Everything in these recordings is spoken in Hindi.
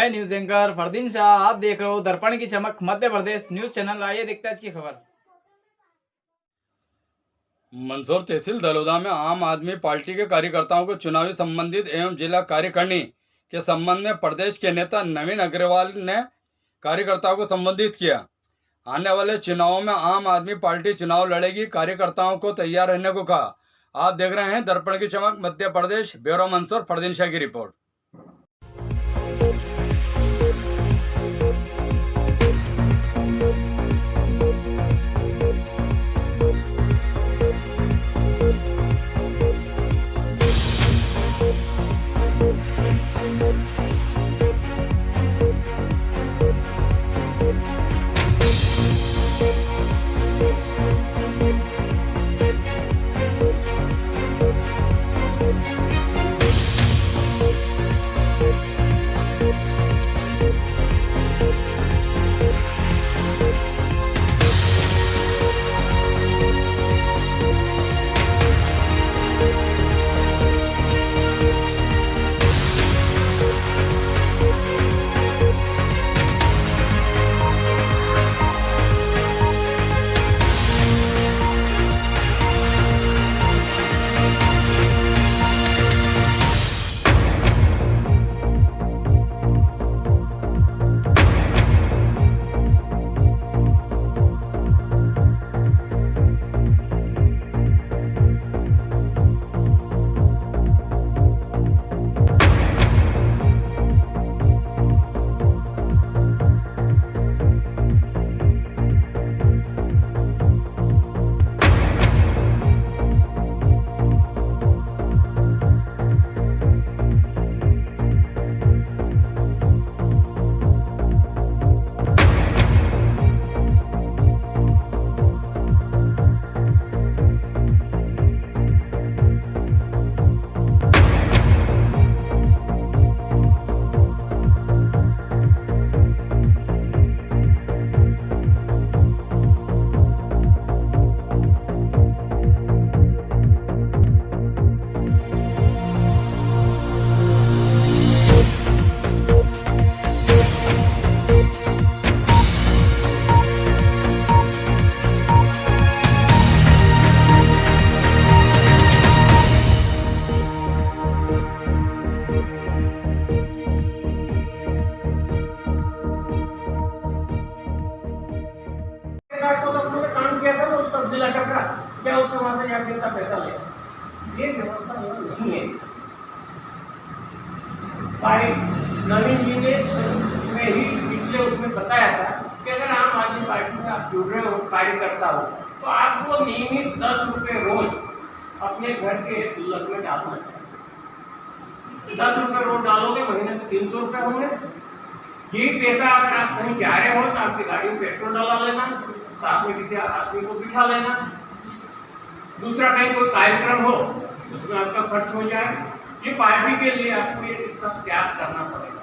मैं न्यूज एंकर फरदीन शाह, आप देख रहे हो दर्पण की चमक मध्य प्रदेश न्यूज चैनल। आइए देखते हैं आज की खबर। मंदसौर तहसील दलोदा में आम आदमी पार्टी के कार्यकर्ताओं को चुनावी संबंधित एवं जिला कार्यकारिणी के संबंध में प्रदेश के नेता नवीन अग्रवाल ने कार्यकर्ताओं को संबोधित किया। आने वाले चुनावों में आम आदमी पार्टी चुनाव लड़ेगी, कार्यकर्ताओं को तैयार रहने को कहा। आप देख रहे हैं दर्पण की चमक मध्य प्रदेश। ब्यूरो मंदसौर, फरदीन शाह की रिपोर्ट। काम किया था उस तब्दीला कर रहा, क्या उसने वहां से जाके इतना पैसा लिया? ये व्यवस्था नहीं है। भाई नवीन जी ने में ही पिछले उसमें बताया था कि अगर आम आदमी पार्टी से आप जुड़ रहे हो, कार्यकर्ता हो, तो आपको नियमित 10 रुपये रोज अपने घर के गुल्लक में डालना चाहिए। 10 रुपये रोज डालोगे, महीने में 300 रुपये होंगे। यही पैसा अगर आप कहीं जा रहे हो तो आपकी गाड़ी में पेट्रोल डाला लेना, साथ में किसी आदमी को बिठा लेना। दूसरा, कहीं कोई कार्यक्रम हो उसमें आपका खर्च हो जाए। ये पार्टी के लिए आपको ये इतना त्याग करना पड़ेगा।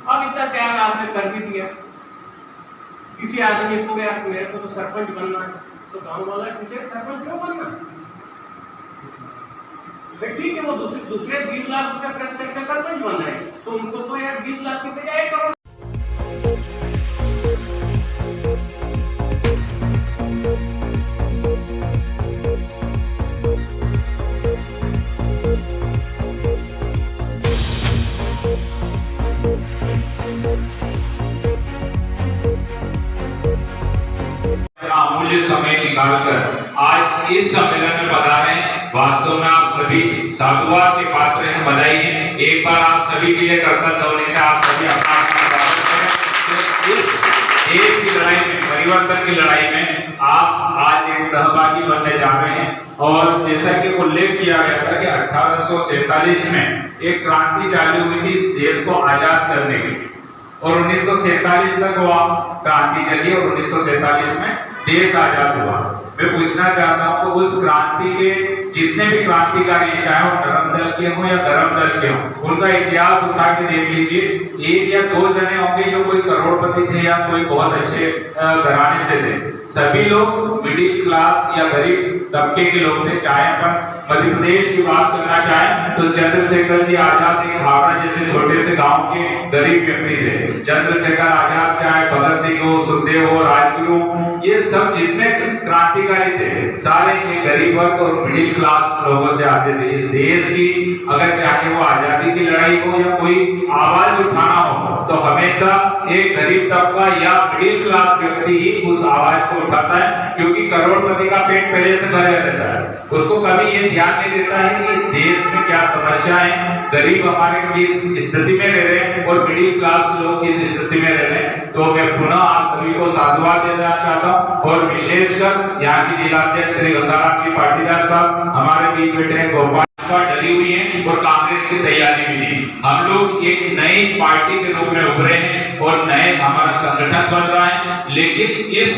अब इतना त्याग आपने कर भी दिया। किसी आदमी को या मेरे को तो सरपंच बनना है, तो गांव वाला पूछे सरपंच क्यों बनना? ठीक है, वो दूसरे 20 लाख रुपया खर्च करके सरपंच बन रहे हैं, तो उनको तो यार 20 लाख की बजाय 1 करोड़। अमूल्य समय निकालकर आज इस सम्मेलन में पधारे हैं। वास्तव में आप सभी साधुवाद के पात्र हैं, बधाई है। एक बार आप सभी के लिए करतल ध्वनि से आप सभी अपना स्वागत करें। इस देश की लड़ाई में, परिवर्तन की लड़ाई में आप आज एक सहभागी बनने जा रहे हैं। और जैसा कि उल्लेख किया गया था कि 1847 में एक क्रांति चालू हुई थी इस देश को आजाद करने के लिए, और 1947 तक वह क्रांति चली और 1947 में देश आजाद हुआ। मैं पूछना चाहता हूं कि उस क्रांति के जितने भी क्रांतिकारी, चाहे वो नरम दल के हों या गरम दल के हों, उनका इतिहास उठा के देख लीजिए। 1 या 2 जने होंगे जो कोई करोड़पति थे या कोई बहुत अच्छे घराने से थे। सभी लोग मिडिल क्लास या गरीब तबके के लोग थे। चाहे अपन मध्य प्रदेश की बात करना चाहें तो चंद्रशेखर जी आजाद एक हावड़ा जैसे छोटे से गांव के गरीब व्यक्ति थे। चंद्रशेखर आजाद चाहे भगत सिंह हो, सुखदेव हो, राजगुरु, ये सब जितने क्रांतिकारी थे सारे ये गरीब वर्ग और मिडिल क्लास लोगों से आते थे। इस देश की अगर चाहे वो आजादी की लड़ाई हो या कोई आवाज उठाना हो तो हमेशा एक गरीब तबका या मिडिल क्लास व्यक्ति ही उस आवाज को उठाता है, क्योंकि करोड़पति का पेट पहले से भरा रहता है। उसको कभी ये ध्यान नहीं देता है कि इस देश में क्या समस्याएं, गरीब हमारे किस स्थिति में रह रहे हैं और मिडिल क्लास लोग किस स्थिति में रह रहे हैं। तो मैं पुनः आप सभी को साधुवाद देना चाहता हूँ और विशेषकर यहाँ की जिलाध्यक्ष श्री गंगाराम जी पाटीदार साहब हमारे बीच बैठे हैं, भोपाल डरी हुई है और कांग्रेस की तैयारी भी नहीं। हम लोग एक नई पार्टी के रूप में उभरे हैं और नए हमारा संगठन बन रहा है, लेकिन इस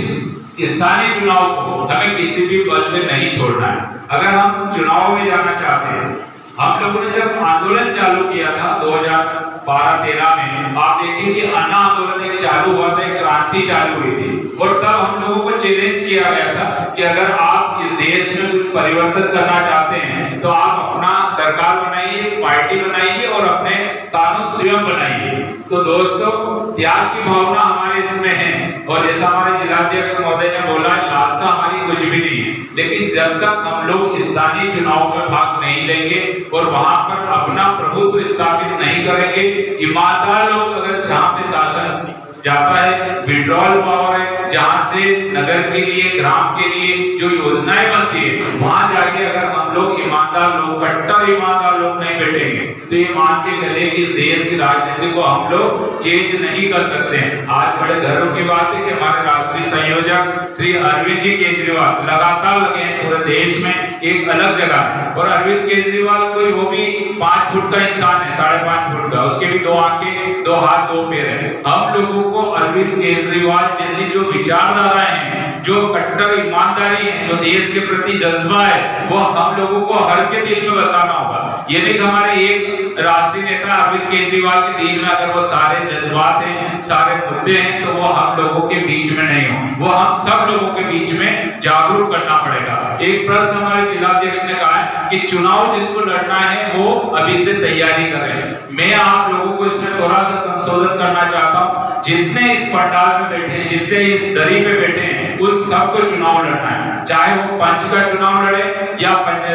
स्थानीय चुनाव को हमें किसी भी बल में नहीं छोड़ना है। अगर हम चुनाव में जाना चाहते हैं, हम लोगों ने जब आंदोलन चालू किया था 2012-13 में, आप देखिए कि अन्ना आंदोलन एक चालू हुआ था, एक क्रांति चालू हुई थी और तब हम लोगों को चैलेंज किया गया था कि अगर आप इस देश में कुछ परिवर्तन करना चाहते हैं तो आप अपना सरकार बनाइए, पार्टी बनाइए और अपने कानून स्वयं बनाइए। तो दोस्तों, त्याग की भावना हमारे इसमें है और जैसा हमारे जिलाध्यक्ष महोदय ने बोला, लालसा हमारी कुछ भी नहीं है, लेकिन जब तक हम लोग स्थानीय चुनाव में भाग नहीं लेंगे और वहां पर अपना प्रभुत्व स्थापित नहीं करेंगे, ईमानदार लोग अगर जहां पे शासन जाता है, विड्रॉल पावर है, जहां से नगर के लिए, ग्राम के लिए जो योजनाएं बनती है, वहां जाके अगर हम लोग ईमानदार लोग, कट्टर ईमानदार लोग नहीं बैठेंगे तो ये मान के चले कि इस देश की राजनीति को हम लोग चेंज नहीं कर सकते हैं। आज बड़े गर्व की बात है कि हमारे राष्ट्रीय संयोजक श्री अरविंद जी केजरीवाल लगातार लगे हैं पूरे देश में एक अलग जगह, और अरविंद केजरीवाल कोई वो भी 5 फुट का इंसान है, 5.5 फुट का, उसके भी 2 आंखें, 2 हाथ, 2 पैर है। हम लोगों को अरविंद केजरीवाल जैसी जो विचारधाराएं हैं, जो कट्टर ईमानदारी है, जो देश के प्रति जज्बा है, वो हम लोगों को हर के दिल में बसाना होगा। ये नहीं कि हमारे एक राष्ट्रीय नेता अरविंद केजरीवाल के दिल में अगर वो सारे जज्बात हैं, सारे मुद्दे हैं, तो वो हम लोगों के बीच में नहीं हो, वो हम सब लोगों के बीच में जागरूक करना पड़ेगा। एक प्रश्न हमारे जिलाध्यक्ष ने कहा है कि चुनाव जिसको लड़ना है वो अभी से तैयारी करें। मैं आप लोगों को इसमें थोड़ा सा संशोधन करना चाहता हूँ, जितने इस पंडाल में बैठे हैं, जितने इस दरी पे बैठे हैं, उन सबको चुनाव लड़ना है, चाहे वो पंच का चुनाव लड़े या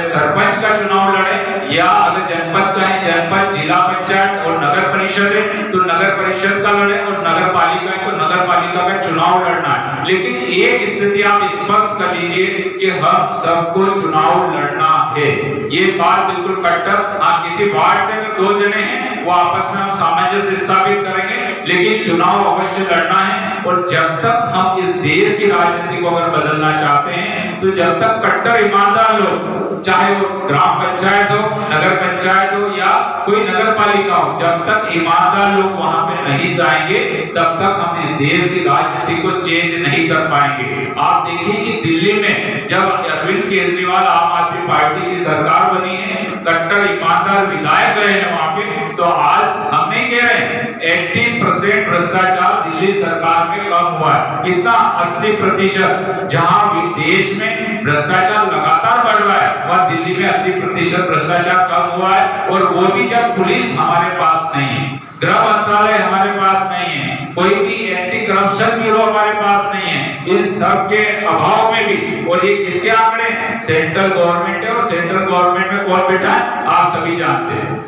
सरपंच का चुनाव लड़े, या अगर जनपद का है जनपद, जिला पंचायत और नगर परिषद है तो नगर परिषद का लड़े, और नगर पालिका है तो नगर पालिका का चुनाव लड़ना है। लेकिन एक स्थिति आप स्पष्ट कर लीजिए कि हम सबको चुनाव लड़ना है, ये बात बिल्कुल कट्टर। हाँ, किसी वार्ड से अगर 2 जने हैं वो आपस में हम सामंजस्य स्थापित करेंगे, लेकिन चुनाव अवश्य लड़ना है। और जब तक हम इस देश की राजनीति को अगर बदलना चाहते हैं तो जब तक कट्टर ईमानदार लोग, चाहे वो ग्राम पंचायत हो, नगर पंचायत हो या कोई नगर पालिका हो, जब तक ईमानदार लोग वहां पे नहीं जाएंगे तब तक हम इस देश की राजनीति को चेंज नहीं कर पाएंगे। आप देखिए कि दिल्ली में जब अरविंद केजरीवाल आम आदमी पार्टी की सरकार बनी है, कट्टर ईमानदार विधायक रहे हैं वहां पे, तो आज हम नहीं कह रहे हैं 18% भ्रष्टाचार दिल्ली सरकार में कम हुआ है। कितना? 80%। जहां देश में भ्रष्टाचार लगातार बढ़ रहा है वह दिल्ली में 80% भ्रष्टाचार कम हुआ है, और वो भी जब पुलिस हमारे पास नहीं है, गृह मंत्रालय हमारे पास नहीं है, कोई भी एंटी करप्शन ब्यूरो हमारे पास नहीं है, इन सब के अभाव में भी। और ये किसके आंकड़े? सेंट्रल गवर्नमेंट है, और सेंट्रल गवर्नमेंट में कौन बैठा है आप सभी जानते हैं,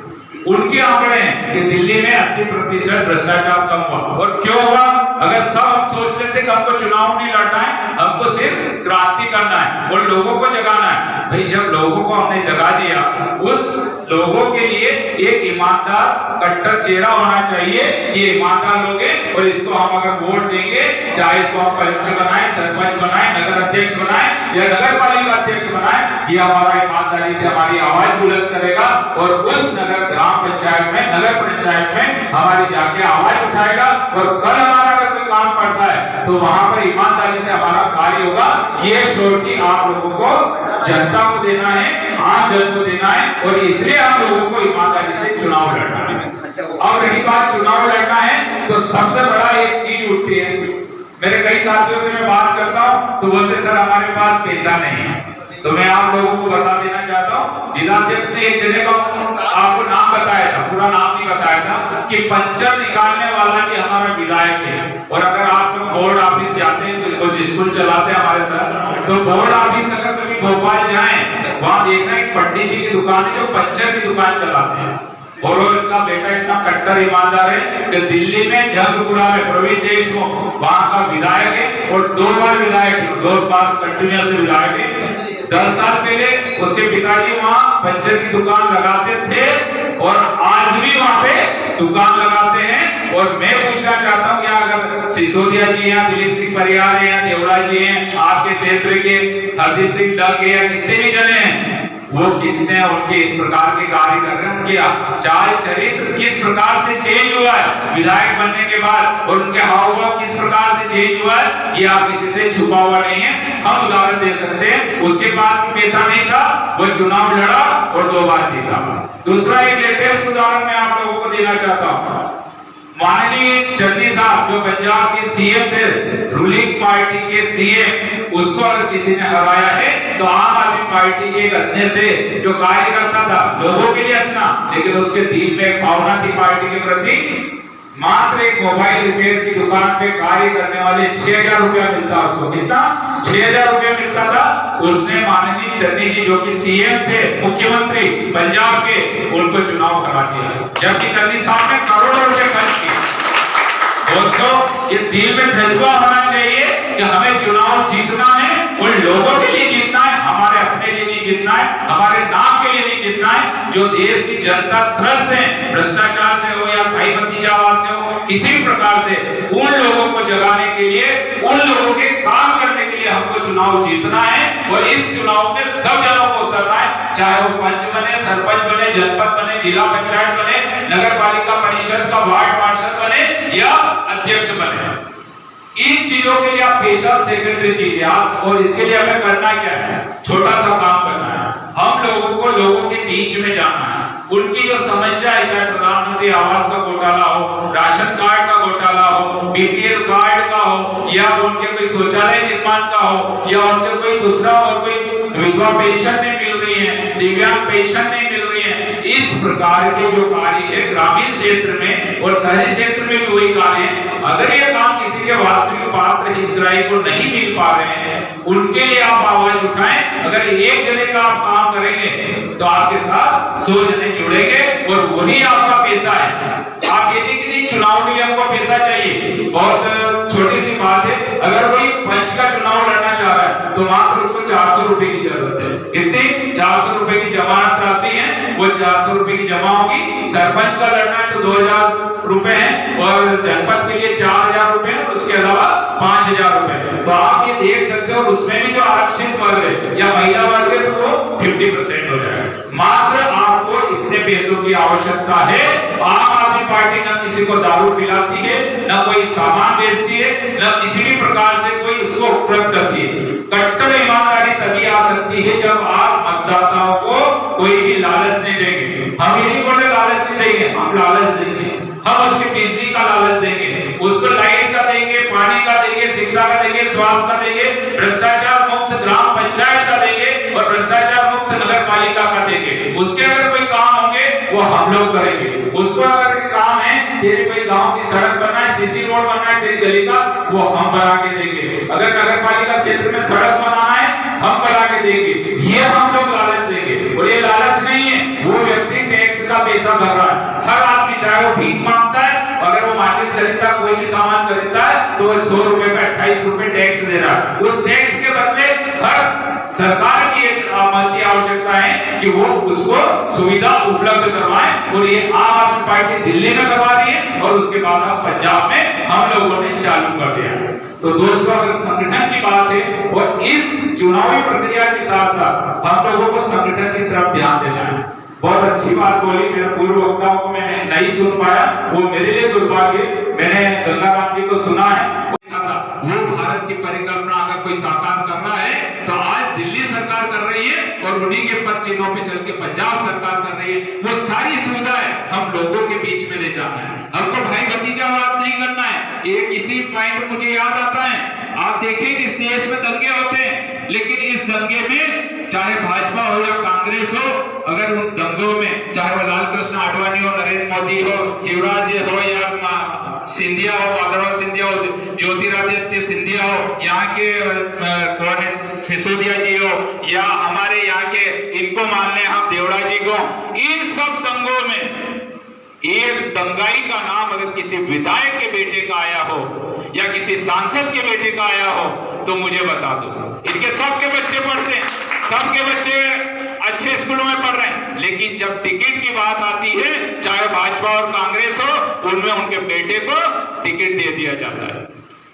उनके आंकड़े हैं कि दिल्ली में 80% भ्रष्टाचार कम हुआ। और क्यों हुआ? अगर सब हम सोच लेते कि हमको चुनाव नहीं लड़ना है, हमको सिर्फ क्रांति करना है और लोगों को जगाना है, भाई जब लोगों को हमने जगा दिया, उस लोगों के लिए एक ईमानदार कट्टर चेहरा होना चाहिए, ये ईमानदार लोग हैं और इसको हम अगर वोट देंगे, चाहे इसको हम कलेक्टर बनाए, सरपंच बनाए, नगर अध्यक्ष बनाए या नगर पालिका अध्यक्ष बनाए, ये हमारा ईमानदारी से हमारी आवाज बुलंद करेगा और उस नगर ग्राम पंचायत में, नगर पंचायत में हमारी जाके आवाज उठाएगा। और कल हमारा अगर कोई काम पड़ता है तो वहां पर ईमानदारी से हमारा कार्य होगा। ये श्योरिटी आप लोगों को, जनता को देना है, आम जन को देना है, और इसलिए आप लोगों को ईमानदारी से चुनाव लड़ना है। अब रही बात चुनाव लड़ना है तो सबसे बड़ा एक चीज उठती है, मेरे कई साथियों से मैं बात करता हूं तो बोलते सर हमारे पास पैसा नहीं है, तो मैं आप लोगों को बता देना चाहता हूँ, जिलाध्यक्ष ने एक जगह का आपको नाम बताया था, पूरा नाम नहीं बताया था, कि पंचर निकालने वाला भी हमारा विधायक है। और अगर आप बोर्ड ऑफिस जाते हैं, तो कुछ स्कूल चलाते हैं हमारे साथ, तो बोर्ड ऑफिस अगर कभी भोपाल जाए, वहां देखना एक पंडित जी की दुकान है जो पंचर की दुकान चलाते हैं, और उनका बेटा इतना कट्टर ईमानदार है कि दिल्ली में जंगपुरा में प्रवीण देशमुख वहां का विधायक है, और 2 बार विधायक है, 2 बार कंटिन्यूस विधायक है। 10 साल पहले उसके पिताजी वहां पंचर की दुकान लगाते थे, और आज भी वहां पे दुकान लगाते हैं। और मैं पूछना चाहता हूं, क्या अगर सिसोदिया जी हैं, दिलीप सिंह परिहार है, देवड़ा जी हैं, आपके क्षेत्र के हरदीप सिंह डग है, कितने भी जने हैं, वो कितने उनके इस प्रकार के कार्य कर रहे हैं, उनके चाल चरित्र किस प्रकार से चेंज हुआ है विधायक बनने के बाद, और उनके हाव भाव किस प्रकार से चेंज हुआ है, ये आप किसी से छुपा हुआ नहीं है। हम उदाहरण दे सकते हैं, उसके पास पैसा नहीं था, वो चुनाव लड़ा और 2 बार जीता। दूसरा एक लेटेस्ट उदाहरण मैं आप लोगों को देना चाहता हूं, माननीय चन्नी साहब जो पंजाब के सीएम थे, रूलिंग पार्टी के सीएम, उसको अगर किसी ने हराया है तो आम आदमी पार्टी के एक अन्य से जो कार्य करता था लोगों के लिए अच्छा, लेकिन उसके दिल में एक भावना थी पार्टी के प्रति। मात्र एक मोबाइल रिपेयर की दुकान पे कार्य करने वाले 6000 रुपया मिलता, उसको कितना 6000 रुपया मिलता था। उसने माननीय चन्नी जी जो कि सीएम थे, मुख्यमंत्री पंजाब के, उनको चुनाव करा दिया, जबकि चन्नी साहब ने करोड़ों रुपए खर्च किए। दोस्तों, ये दिल में जज्बा होना चाहिए कि हमें चुनाव जीतना है, उन लोगों के लिए जीतना है, हमारे अपने लिए नहीं जीतना है, हमारे नाम के लिए नहीं जीतना है। जो देश की जनता त्रस्त है, भ्रष्टाचार से हो या भाई भतीजावाद से हो, किसी भी प्रकार से, उन लोगों को जगाने के लिए, उन लोगों के काम करने के लिए हमको चुनाव जीतना है। और इस चुनाव में सब जनों को उतरना है, चाहे वो पंच बने, सरपंच बने, जनपद बने, जिला पंचायत बने, नगर पालिका परिषद का वार्ड पार्षद बने या अध्यक्ष बने। इन चीजों के लिए आप पेशा सेकेंडरी चीज है आप, और इसके लिए हमें करना क्या है, छोटा सा काम करना है। हम लोगों को लोगों के बीच में जाना है, उनकी जो समस्या है, चाहे प्रधानमंत्री आवास का घोटाला हो, राशन कार्ड का घोटाला हो, बीपीएल कार्ड का हो, या उनके कोई शौचालय निर्माण का हो, या उनके कोई दूसरा और कोई विधवा पेंशन नहीं मिल रही है, दिव्यांग पेंशन नहीं मिल रही है, इस प्रकार के जो कार्य है ग्रामीण क्षेत्र में और शहरी क्षेत्र में भी वही कार्य है। अगर ये काम किसी के वास्तविक पात्र हितग्राही को नहीं मिल पा रहे हैं, उनके लिए आप आवाज उठाएं। अगर एक जने का आप काम करेंगे तो आपके साथ 100 जने जुड़ेंगे, और वही आपका पैसा है। आप ये देखिए, चुनाव के लिए हमको पैसा चाहिए, बहुत छोटी सी बात है। अगर कोई पंच का चुनाव लड़ना चाह रहा है तो मात्र उसको 400 रुपए की जरूरत है। कितनी? 400 रुपए की जमानत राशि है, वो 400 रुपए की जमा होगी। सरपंच का लड़ना है तो 2000 रुपए है, और जनपद के लिए 4000 रुपए है, उसके अलावा 5000 रुपए। तो आप ये देख सकते हो, उसमें भी जो आरक्षित वर्ग है या महिला वर्ग है तो वो 50% हो जाएगा। मात्र आपको इतने पैसों की आवश्यकता है। आम आदमी पार्टी न किसी को दारू पिलाती है, न कोई सामान बेचती है, न किसी भी प्रकार से कोई उसको उपलब्ध करती है। कट्टर ईमानदारी तभी आ सकती है जब आप मतदाताओं को कोई भी लालच नहीं देंगे। हम ये नहीं बोले लालच नहीं देंगे, हम लालच देंगे, हम उसकी बिजली का लालच देंगे, उसको लाइट का देंगे, पानी का देंगे, शिक्षा का देंगे, स्वास्थ्य का देंगे, भ्रष्टाचार मुक्त ग्राम पंचायत का देंगे, और भ्रष्टाचार मुक्त नगर पालिका का देंगे। उसके अगर कोई काम होंगे वो हम लोग करेंगे। उसको अगर काम है, तेरे कोई गांव की सड़क बनना है, सीसी रोड बनना है तेरी गली का, वो हम बना के देंगे। अगर नगर पालिका क्षेत्र में सड़क बनाना है, हम बना के देंगे। ये हम लोग लालच देंगे, और ये लालच नहीं है, वो व्यक्ति टैक्स का पैसा भर रहा है। हर आदमी चाहे वो भीख मांगता है, अगर वो माचिस खरीदता है, कोई भी सामान खरीदता है, तो 100 रुपए पे 28 रुपए टैक्स दे रहा है। उस टैक्स के बदले हर सरकार की एक आवश्यकता है कि वो उसको सुविधा उपलब्ध करवाए, और ये आम आदमी पार्टी दिल्ली में करवा रही है, और उसके बाद पंजाब में हम लोगों ने चालू कर दिया। तो दोस्तों, अगर संगठन की बात है, और इस चुनावी प्रक्रिया के साथ साथ हम लोगों को संगठन की तरफ ध्यान देना है। बहुत अच्छी बात बोली, मेरे पूर्व वक्ताओं को मैंने नहीं सुन पाया, वो मेरे लिए दुर्भाग्य। मैंने गंगाराम जी को सुना है, वो भारत की परिकल्पना अगर कोई साकार करना है तो आज दिल्ली सरकार कर रही है, और उन्हीं के पद चिन्हों पे चल के पंजाब सरकार कर रही है। वो सारी सुविधाएं हम लोगों के बीच में ले जाना है, हमको भाई भतीजावाद नहीं करना है। एक इसी पॉइंट मुझे याद आता है, आप देखिए इस देश में दंगे होते हैं, लेकिन इस दंगे में चाहे भाजपा हो या कांग्रेस हो, अगर उन दंगों में चाहे वो लाल कृष्ण आडवाणी हो, नरेंद्र मोदी हो, शिवराज हो या सिंधिया हो, माधव सिंधिया हो, ज्योतिरादित्य सिंधिया हो, यहाँ के कौन है सिसोदिया जी हो, या हमारे यहाँ के इनको मान लें हम देवड़ा जी को, इन सब दंगों में एक दंगाई का नाम अगर किसी विधायक के बेटे का आया हो या किसी सांसद के बेटे का आया हो तो मुझे बता दो। इनके सबके बच्चे पढ़ते हैं, सबके बच्चे अच्छे स्कूलों में पढ़ रहे हैं, लेकिन जब टिकट की बात आती है, चाहे भाजपा और कांग्रेस हो, उनमें उनके बेटे को टिकट दे दिया जाता है।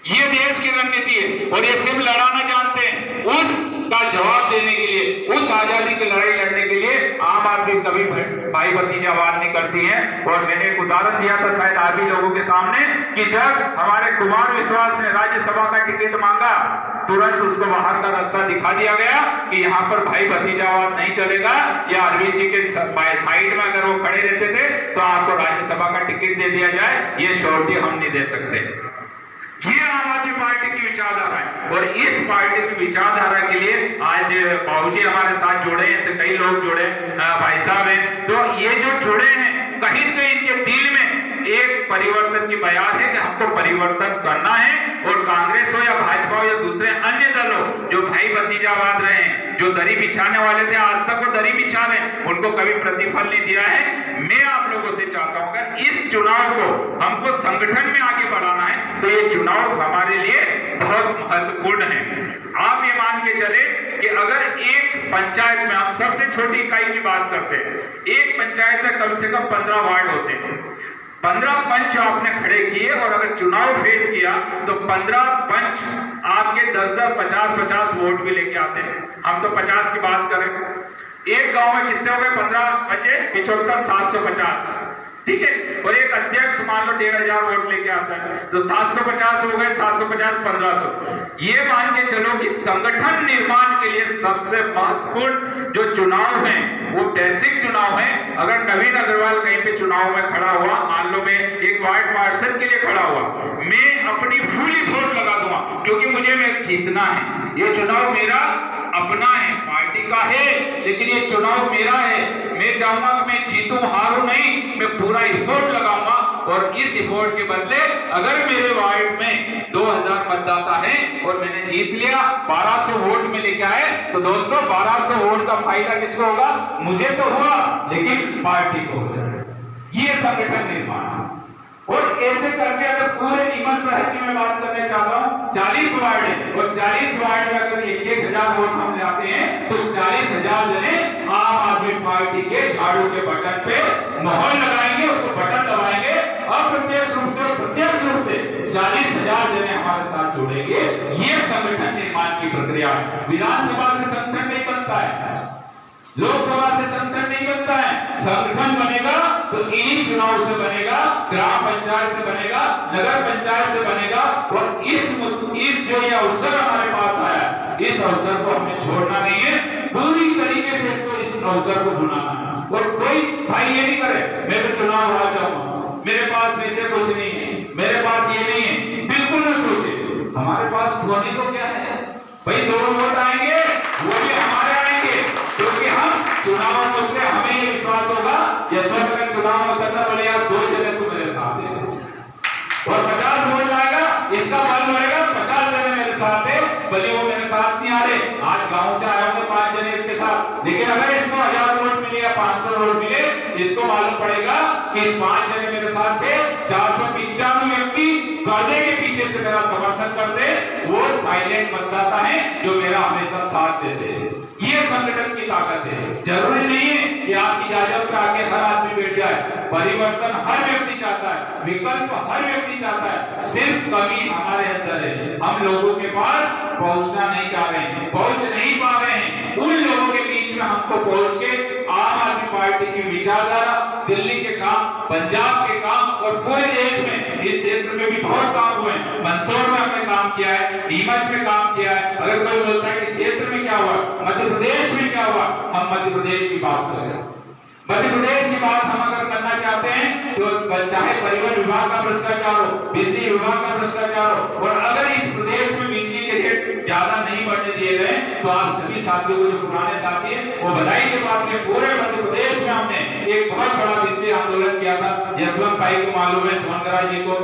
ये देश की रणनीति है और ये सिर्फ लड़ाना जानते हैं, उसका जवाब देने के लिए, उस आजादी की लड़ाई लड़ने के लिए आम आदमी कभी भाई भतीजावाद नहीं करती है। और मैंने एक उदाहरण दिया था शायद आप ही लोगों के सामने कि जब हमारे कुमार विश्वास ने राज्यसभा का टिकट मांगा, तुरंत उसको बाहर का रास्ता दिखा दिया गया कि यहाँ पर भाई भतीजावाद नहीं चलेगा, या अरविंद जी के साइड में अगर वो खड़े रहते थे तो आपको राज्यसभा का टिकट दे दिया जाए, ये श्योरिटी हम नहीं दे सकते। ये आम आदमी पार्टी की विचारधारा है और इस पार्टी की विचारधारा के लिए आज बाबूजी हमारे साथ जुड़े हैं, ऐसे कई लोग जुड़े, भाई साहब हैं, तो ये जो जुड़े हैं कहीं न कहीं इनके दिल में एक परिवर्तन की बयान है कि हमको परिवर्तन करना है। और कांग्रेस हो या भाजपा हो या दूसरे अन्य दल हो जो भाई भतीजावाद रहे हैं, जो दरी बिछाने वाले थे, आज तक वो दरी बिछा रहे हैं, उनको कभी प्रतिफल नहीं दिया है। मैं आप लोगों से चाहता हूं अगर इस चुनाव को हमको संगठन में आगे बढ़ाना है तो ये चुनाव हमारे लिए बहुत महत्वपूर्ण है। आप ये मान के चले कि अगर एक पंचायत में, हम सबसे छोटी इकाई की बात करते हैं, एक पंचायत में कम से कम 15 वार्ड होते हैं, 15 पंच आपने खड़े किए और अगर चुनाव फेस किया तो 15 पंच आपके 10-10, 50-50 वोट भी लेके आते हैं। हम तो 50 की बात करें, एक गांव में कितने हो गए? 15 पंचे 75, 750, ठीक है। और एक अध्यक्ष मान लो 1500 वोट लेके आता है तो 750 हो गए, 750 1500। ये मान के चलो कि संगठन निर्माण के लिए सबसे महत्वपूर्ण जो चुनाव है वो बेसिक चुनाव है। अगर नवीन अग्रवाल कहीं पे चुनाव में खड़ा हुआ, मान लो मैं एक वार्ड पार्षद के लिए खड़ा हुआ, मैं अपनी फुली वोट लगा दूंगा क्योंकि मुझे में जीतना है। ये चुनाव मेरा अपना है, पार्टी का है, लेकिन ये चुनाव मेरा है। मैं चाहूंगा कि मैं जीतूं हारूं नहीं, मैं पूरा इफोर्ट लगाऊंगा। और इस इफोर्ट के बदले अगर मेरे वार्ड में 2000 मतदाता है और मैंने जीत लिया, 1200 वोट में लेके आए, तो दोस्तों 1200 वोट का फायदा किसको होगा? मुझे तो हुआ, लेकिन पार्टी को हो जाए। ये संगठन निर्माण। और ऐसे करके अगर पूरे नीमच शहर की मैं बात करने चाहता हूँ, 40 वार्ड है और 40 वार्ड में अगर 1000 वोट हम लाते हैं तो 40,000 जने आम आदमी पार्टी के झाड़ू के बटन पे मोहर लगाएंगे, उसको बटन दबाएंगे, अप्रत्यक्ष रूप से प्रत्यक्ष रूप से 40,000 जने हमारे साथ जुड़ेंगे। ये संगठन निर्माण की प्रक्रिया है। विधानसभा से संगठन नहीं बनता है, लोकसभा से संगठन नहीं बनता है। संगठन बनेगा तो इन्हीं चुनाव से बनेगा, ग्राम पंचायत से बनेगा, नगर पंचायत से बनेगा। और इस जो ये अवसर हमारे पास आया, इस अवसर को हमें छोड़ना नहीं है, पूरी तरीके से इस अवसर को बुलाना है। और कोई भाई ये नहीं करे मैं तो चुनाव हार जाऊंगा, मेरे पास पैसे कुछ नहीं है, मेरे पास ये नहीं है, बिल्कुल न सोचे। हमारे पास खोने को क्या है भाई? 2 वोट आएंगे, वो भी हमारे आएंगे, क्योंकि हम चुनाव में उतरे, हमें ये विश्वास होगा यशवंत का चुनाव में उतरना बोले यार 2 जने तो मेरे साथ है और 50 वोट आएगा, इसका बल बढ़ेगा, 50 जने मेरे साथ है, भले वो मेरे साथ नहीं आ रहे, आज गांव से आए होंगे 5 जने इसके साथ, लेकिन अगर इसको 1000 वोट मिले या 500 वोट मिले, इसको मालूम पड़ेगा कि 5 जने मेरे साथ थे, 495 व्यक्ति पर्दे के पीछे से मेरा समर्थन करते, वो साइलेंट मतदाता है जो मेरा हमेशा साथ देते हैं। ये संगठन की ताकत है। जरूरी नहीं है कि आपकी जायदाद पे आके हर आदमी बैठ जाए। परिवर्तन हर व्यक्ति चाहता है, विकल्प हर व्यक्ति चाहता है, सिर्फ कमी हमारे अंदर है। हम लोगों के पास पहुंचना नहीं चाह रहे हैं, पहुंच नहीं पा रहे हैं। उन लोगों के बीच में हमको पहुंच के आम आदमी पार्टी की विचारधारा, दिल्ली के काम, पंजाब के काम और पूरे देश में इस क्षेत्र में भी बहुत काम हुए। मंदसौर में हमने काम किया है, नीमच में काम किया है। अगर कोई बोलता है कि क्षेत्र में क्या हुआ, मध्य प्रदेश में क्या हुआ, हम मध्य प्रदेश की बात करें। मध्य प्रदेश की बात हम अगर करना चाहते हैं तो चाहे परिवहन विभाग का भ्रष्टाचार हो, बिजली विभाग का भ्रष्टाचार हो, और अगर इस प्रदेश में बिजली के रेट ज्यादा नहीं बढ़ने दिए गए तो आप सभी साथियों को, जो पुराने साथी हैं, वो बधाई के बाद में पूरे मध्य प्रदेश में हमने एक बहुत बड़ा विशेष आंदोलन किया था। यशवंत भाई को मालूम है, सोनगरा जी को,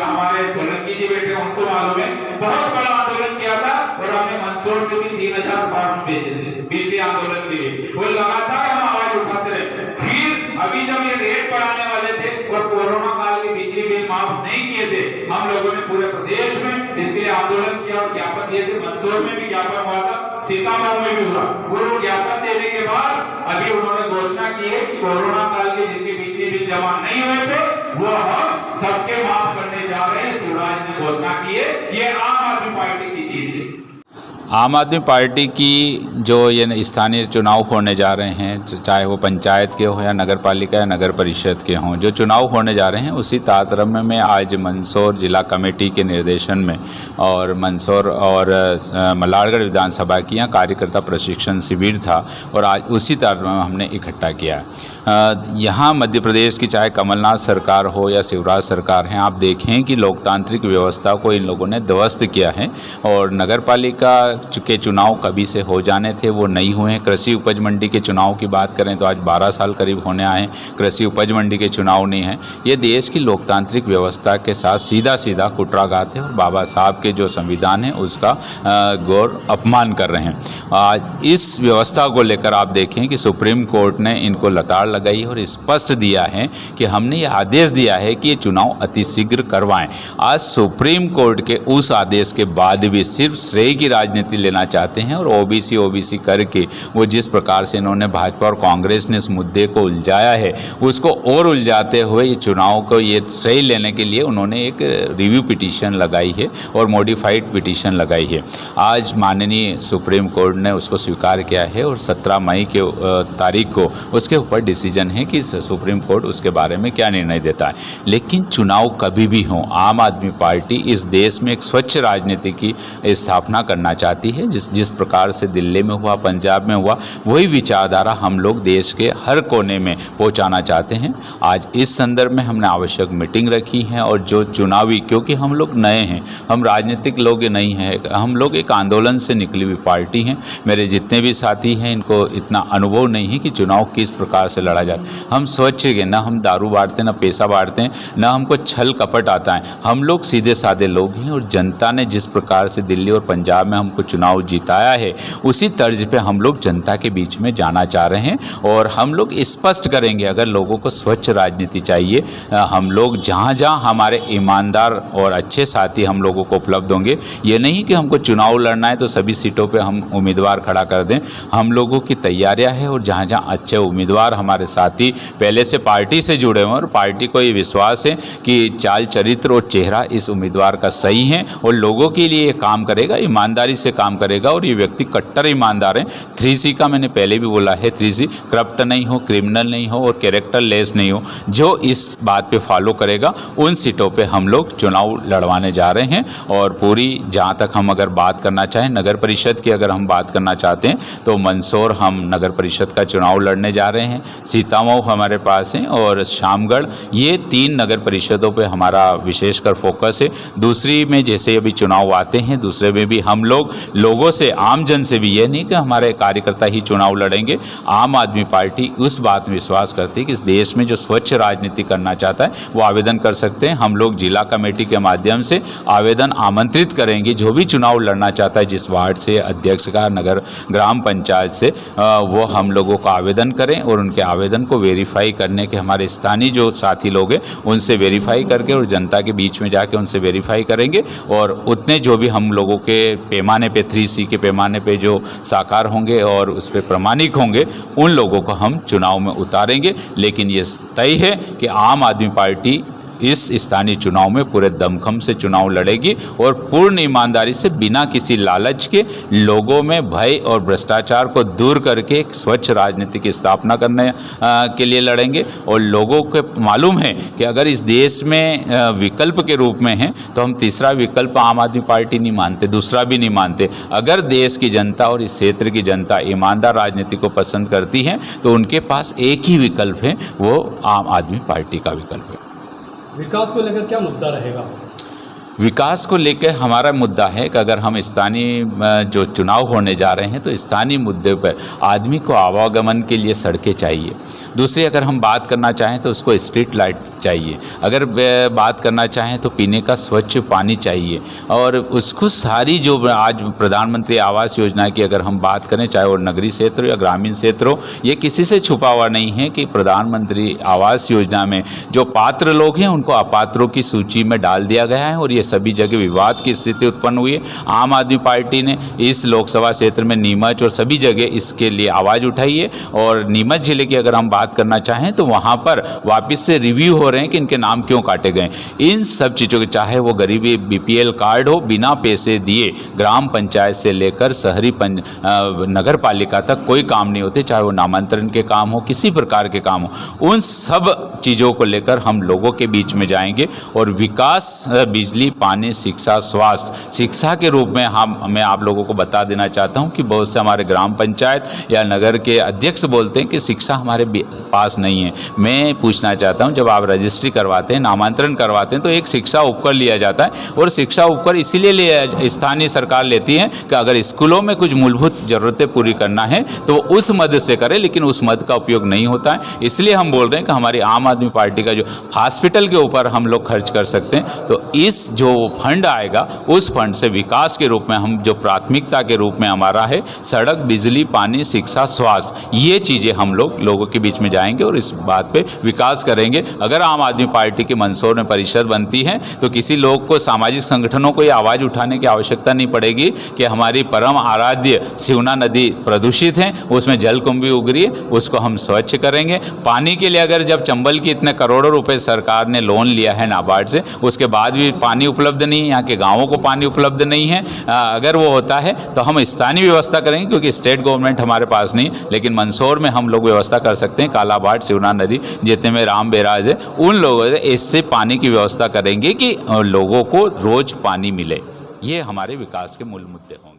हमारे सोलंकी जी बैठे उनको मालूम है, बहुत बड़ा आंदोलन किया था और हमने मंदसौर से भी 3000 फॉर्म भेजे थे बिजली आंदोलन के लिए। वो लगातार हम आवाज उठाते रहे। फिर अभी जब ये रेट बढ़ाने वाले थे और कोरोना काल के बिजली बिल माफ नहीं किए थे, हम लोगों ने पूरे प्रदेश में इसके लिए आंदोलन किया और ज्ञापन दिए थे। मंदसौर में भी ज्ञापन हुआ था, सीतामढ़ी में भी हुआ। वो ज्ञापन देने के बाद अभी उन्होंने घोषणा की है कि कोरोना काल के जिनके बिजली बिल जमा नहीं हुए थे वो हम सबके माफ करने जा रहे हैं। शिवराज ने घोषणा की है, ये आम आदमी पार्टी की चीज है। आम आदमी पार्टी की जो ये स्थानीय चुनाव होने जा रहे हैं, चाहे वो पंचायत के हो या नगर पालिका या नगर परिषद के हों, जो चुनाव होने जा रहे हैं उसी तारतम्य में आज मंदसौर जिला कमेटी के निर्देशन में और मंदसौर और मल्हारगढ़ विधानसभा की यहाँ कार्यकर्ता प्रशिक्षण शिविर था और आज उसी तारतम्य में हमने इकट्ठा किया। यहाँ मध्य प्रदेश की चाहे कमलनाथ सरकार हो या शिवराज सरकार है, आप देखें कि लोकतांत्रिक व्यवस्था को इन लोगों ने ध्वस्त किया है और नगर पालिका के चुनाव कभी से हो जाने थे वो नहीं हुए हैं। कृषि उपज मंडी के चुनाव की बात करें तो आज 12 साल करीब होने आए हैं, कृषि उपज मंडी के चुनाव नहीं है। ये देश की लोकतांत्रिक व्यवस्था के साथ सीधा सीधा कुटराघात है और बाबा साहब के जो संविधान है उसका गौर अपमान कर रहे हैं। आज इस व्यवस्था को लेकर आप देखें कि सुप्रीम कोर्ट ने इनको लताड़ लगाई और स्पष्ट दिया है कि हमने ये आदेश दिया है कि ये चुनाव अतिशीघ्र करवाएं। आज सुप्रीम कोर्ट के उस आदेश के बाद भी सिर्फ श्रेय की राजनीति लेना चाहते हैं और ओबीसी करके वो जिस प्रकार से इन्होंने भाजपा और कांग्रेस ने इस मुद्दे को उलझाया है उसको और उलझाते हुए ये चुनाव को ये श्रेय लेने के लिए उन्होंने एक रिव्यू पिटीशन लगाई है और मॉडिफाइड पिटीशन लगाई है। आज माननीय सुप्रीम कोर्ट ने उसको स्वीकार किया है और 17 मई के तारीख को उसके ऊपर डिसीजन है कि सुप्रीम कोर्ट उसके बारे में क्या निर्णय देता है। लेकिन चुनाव कभी भी हो, आम आदमी पार्टी इस देश में एक स्वच्छ राजनीति की स्थापना करना चाहती है। जिस प्रकार से दिल्ली में हुआ, पंजाब में हुआ, वही विचारधारा हम लोग देश के हर कोने में पहुंचाना चाहते हैं। आज इस संदर्भ में हमने आवश्यक मीटिंग रखी है और जो चुनावी, क्योंकि हम लोग नए हैं, हम राजनीतिक लोग नहीं हैं, हम लोग एक आंदोलन से निकली हुई पार्टी हैं। मेरे जितने भी साथी हैं इनको इतना अनुभव नहीं है कि चुनाव किस प्रकार से लड़ा जाए। हम स्वच्छ हैं, ना हम दारू बांटते हैं, ना पैसा बांटते हैं, ना हमको छल कपट आता है। हम लोग सीधे साधे लोग हैं और जनता ने जिस प्रकार से दिल्ली और पंजाब में हमको चुनाव जिताया है उसी तर्ज पे हम लोग जनता के बीच में जाना चाह रहे हैं और हम लोग स्पष्ट करेंगे। अगर लोगों को स्वच्छ राजनीति चाहिए, हम लोग जहाँ जहाँ हमारे ईमानदार और अच्छे साथी हम लोगों को उपलब्ध होंगे, ये नहीं कि हमको चुनाव लड़ना है तो सभी सीटों पे हम उम्मीदवार खड़ा कर दें। हम लोगों की तैयारियां है और जहाँ जहाँ अच्छे उम्मीदवार हमारे साथी पहले से पार्टी से जुड़े हुए हैं और पार्टी को ये विश्वास है कि चाल चरित्र और चेहरा इस उम्मीदवार का सही है और लोगों के लिए काम करेगा, ईमानदारी से काम करेगा और ये व्यक्ति कट्टर ईमानदार है। 3C का मैंने पहले भी बोला है, 3C करप्ट नहीं हो, क्रिमिनल नहीं हो और कैरेक्टर लेस नहीं हो। जो इस बात पे फॉलो करेगा उन सीटों पे हम लोग चुनाव लड़वाने जा रहे हैं और पूरी, जहाँ तक हम अगर बात करना चाहें नगर परिषद की, अगर हम बात करना चाहते हैं तो मंदसौर हम नगर परिषद का चुनाव लड़ने जा रहे हैं, सीतामऊ हमारे पास है और शामगढ़, ये 3 नगर परिषदों पे हमारा विशेषकर फोकस है। दूसरी में जैसे अभी चुनाव आते हैं, दूसरे में भी हम लोग लोगों से, आम जन से भी, ये नहीं कि हमारे कार्यकर्ता ही चुनाव लड़ेंगे। आम आदमी पार्टी उस बात में विश्वास करती है कि इस देश में जो स्वच्छ राजनीति करना चाहता है वो आवेदन कर सकते हैं। हम लोग जिला कमेटी के माध्यम से आवेदन आमंत्रित करेंगे। जो भी चुनाव लड़ना चाहता है, जिस वार्ड से, अध्यक्ष का, नगर ग्राम पंचायत से, वो हम लोगों को आवेदन करें और उनके आवेदन को वेरीफाई करने के हमारे स्थानीय जो साथी लोग हैं उनसे वेरीफाई करके और जनता के बीच में जाके उनसे वेरीफाई करेंगे और उतने जो भी हम लोगों के पैमाने पे, 3C के पैमाने पे जो साकार होंगे और उस पर प्रमाणिक होंगे, उन लोगों को हम चुनाव में उतारेंगे। लेकिन ये तय है कि आम आदमी पार्टी इस स्थानीय चुनाव में पूरे दमखम से चुनाव लड़ेगी और पूर्ण ईमानदारी से, बिना किसी लालच के, लोगों में भय और भ्रष्टाचार को दूर करके एक स्वच्छ राजनीति की स्थापना करने के लिए लड़ेंगे। और लोगों को मालूम है कि अगर इस देश में विकल्प के रूप में है तो हम तीसरा विकल्प आम आदमी पार्टी नहीं मानते, दूसरा भी नहीं मानते। अगर देश की जनता और इस क्षेत्र की जनता ईमानदार राजनीति को पसंद करती है तो उनके पास एक ही विकल्प है, वो आम आदमी पार्टी का विकल्प है। विकास को लेकर क्या मुद्दा रहेगा? विकास को लेकर हमारा मुद्दा है कि अगर हम स्थानीय जो चुनाव होने जा रहे हैं तो स्थानीय मुद्दे पर आदमी को आवागमन के लिए सड़कें चाहिए। दूसरी अगर हम बात करना चाहें तो उसको स्ट्रीट लाइट चाहिए। अगर बात करना चाहें तो पीने का स्वच्छ पानी चाहिए। और उसको सारी जो आज प्रधानमंत्री आवास योजना की अगर हम बात करें, चाहे वो नगरीय क्षेत्र हो या ग्रामीण क्षेत्र हो, ये किसी से छुपा हुआ नहीं है कि प्रधानमंत्री आवास योजना में जो पात्र लोग हैं उनको अपात्रों की सूची में डाल दिया गया है और ये सभी जगह विवाद की स्थिति उत्पन्न हुई है। आम आदमी पार्टी ने इस लोकसभा क्षेत्र में नीमच और सभी जगह इसके लिए आवाज़ उठाई है। और नीमच जिले की अगर हम बात करना चाहें तो वहाँ पर वापस से रिव्यू हो रहे हैं कि इनके नाम क्यों काटे गए। इन सब चीज़ों के, चाहे वो गरीबी BPL कार्ड हो, बिना पैसे दिए ग्राम पंचायत से लेकर शहरी नगर पालिका तक कोई काम नहीं होते, चाहे वो नामांतरण के काम हो, किसी प्रकार के काम हो, उन सब चीज़ों को लेकर हम लोगों के बीच में जाएंगे। और विकास, बिजली, पानी, शिक्षा, स्वास्थ्य, शिक्षा के रूप में मैं आप लोगों को बता देना चाहता हूं कि बहुत से हमारे ग्राम पंचायत या नगर के अध्यक्ष बोलते हैं कि शिक्षा हमारे पास नहीं है। मैं पूछना चाहता हूं, जब आप रजिस्ट्री करवाते हैं, नामांतरण करवाते हैं तो एक शिक्षा उपकर लिया जाता है और शिक्षा उपकर इसीलिए स्थानीय सरकार लेती है कि अगर स्कूलों में कुछ मूलभूत ज़रूरतें पूरी करना है तो उस मद से करें, लेकिन उस मद का उपयोग नहीं होता है। इसलिए हम बोल रहे हैं कि हमारी आम आदमी पार्टी का जो हॉस्पिटल के ऊपर हम लोग खर्च कर सकते हैं, तो इस जो फंड आएगा उस फंड से विकास के रूप में हम जो प्राथमिकता के रूप में हमारा है सड़क, बिजली, पानी, शिक्षा, स्वास्थ्य, ये चीज़ें हम लोगों के बीच में जाएंगे और इस बात पे विकास करेंगे। अगर आम आदमी पार्टी की मंदसौर में परिषद बनती है तो किसी लोग को, सामाजिक संगठनों को ये आवाज़ उठाने की आवश्यकता नहीं पड़ेगी कि हमारी परम आराध्य शिवना नदी प्रदूषित है, उसमें जलकुंभी उग रही है, उसको हम स्वच्छ करेंगे। पानी के लिए अगर जब चंबल की इतने करोड़ों रुपए सरकार ने लोन लिया है नाबार्ड से, उसके बाद भी पानी उपलब्ध नहीं है, यहाँ के गाँवों को पानी उपलब्ध नहीं है। अगर वो होता है तो हम स्थानीय व्यवस्था करेंगे, क्योंकि स्टेट गवर्नमेंट हमारे पास नहीं, लेकिन मंदसौर में हम लोग व्यवस्था कर सकते हैं। कालाबाड़, शिवना नदी जितने में राम बैराज है, उन लोगों से इससे पानी की व्यवस्था करेंगे कि लोगों को रोज पानी मिले। ये हमारे विकास के मूल मुद्दे होंगे।